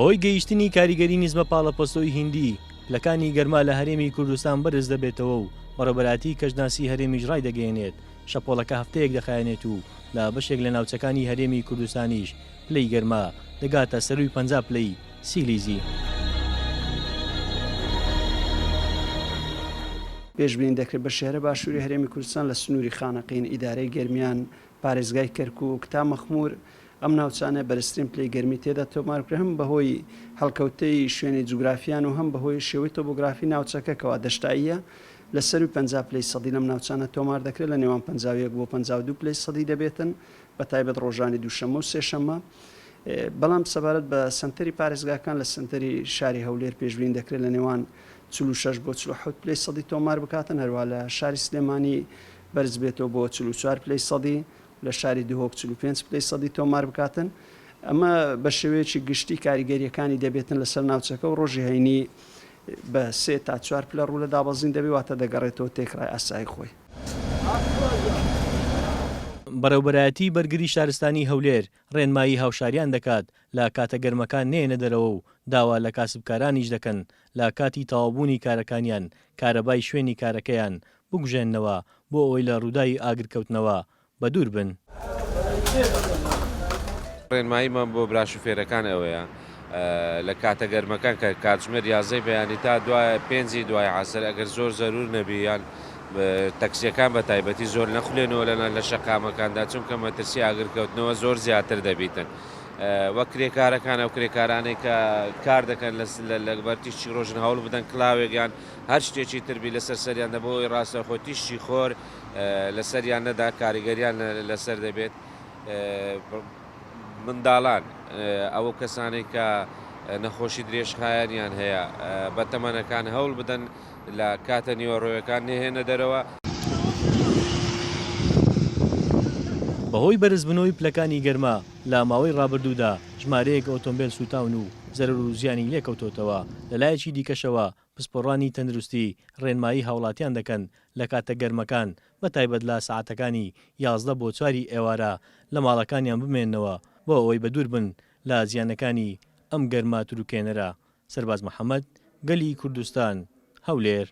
بەهۆی گەیشتنی کاریگەری نیزمە پاڵەپۆستەوەی هیندی پلەکانی گەرما لە هەرێمی کوردستان بەرز دەبێتەوە و بەڕێوەبەراتی کەژناسی هەرێمیش ڕای دەگەێنێت. شەپۆڵەکە هەفتەیەک دەخایەنێت و لە بەشێک لە ناوچەکانی هەرێمی کوردستانیش پلەی گەرما دەگاتە سەروی 50 پلەی سیلیزی. پێشبینی دەکرێت بە شێرە باشووری هەرێمی کوردستان لە سنووری خانەقین ئیدارەی گەرمیان پارێزگای کەرکووک تا مەخمور ئەم ناوچانە بەرزترین پلەی گەرمی تێدا تۆمارکرا هەم بەهۆی هەڵکەوتەی شوێنی جوگرافیان و هەم بەهۆی شێوەی تۆپۆگرافی ناوچەکەکەوە دەشتاییە لە سەروی 50 پلەی سەدی لەم ناوچانە تۆمار دەکرێت لە نێوان 51 بۆ 52 پلەی سەدی دەبێتن بە تایبەت ڕۆژانی دووشەمە و سێشەمە. بەڵام سەبارەت بە سنتەری پارێزگاکان لە سنتەری شاری هەولێر پێشبین دەکرێت لە نێوان 46 بۆ 47 پلەی سەدی تۆمار بکاتن، هەروە لە شاری سلێمانی بەرز بێتەوە بۆ 44 پلەی سەدی، لە شاری دوهۆک 45 پلەی سەدی تۆمار بکاتن. ئەمە بە شێوەیەکی گشتی کاریگەریەکانی دەبێتن لەسەر ناوچەکە و ڕۆژی هەینی بە 3 تا 4 پلە ڕوو لە دابەزین دەبێت واتە دەگەڕێتەوە تێکڕای ئاسایی خۆی. بەڕێوەبەرایەتی بەرگری شارستانی هەولێر ڕێنمایی هاوشاریان دەکات لە کاتە گەرمەکان نێنە دەرەوە و داوا لە کاسبکارانیش دەکەن لە کاتی تەواوبوونی کارەکانیان کارەبای شوێنی کارەکەیان بگوژێننەوە بۆ ئەوەی لە ڕووداوی ئاگرکەوتنەوە بە دوور بن. ڕێنماییمان بۆ براشوفێرەکان ئەوەیە لە کاتە گەرمەکان کە کاتژمێر 11 بەیانی تا دوای 5 دوای عەسر ئەگەر زۆر زەرور نەبییان تەکسیەکان بە تایبەتی زۆر نەخولێنەوە لە شەقامەکاندا چونکە مەترسی ئاگرکەوتنەوە زۆر زیاتر دەبیتن. وەک کرێکارەکان ئەو کرێکارانەی کە کار دەکەن لە بەرتیشتی ڕۆژن هەوڵ بدەن کلااوێکیان هەر شتێکی تربی لەسەر سەریان دەبەوەی ڕاستەخۆ تیشتی خۆر لە سەریان نەدا کاریگەریان لەسەر دەبێت. منداڵان ئەوە کەسانی کە نەخۆشی درێژخایەنیان هەیە بە تەمەنەکان هەوڵ بدەن لە کاتە نیوەڕۆیەکان نێهێنە دەرەوە. بەهۆی بەرزبوونەوەی پلەکانی گەرما لە ماوەی ڕابردوودا ژمارەیەک ئۆتۆمبیل سوتاون و زەرەر و زیانی لێکەوتۆتەوە. لەلایەکی دیکەشەوە پسپۆڕانی تەندروستی ڕێنمایی هاوڵاتیان دەکەن لە کاتە گەرمەکان بە تایبەت لە سەعاتەکانی 11 بۆ 4 ئێوارە لە ماڵەکانیان بمێننەوە بۆ ئەوەی بەدوور بن لە زیانەکانی ئەم گەرما تروکێنەرە. سەرباز محەممەد، گەلی کوردستان، هەولێر.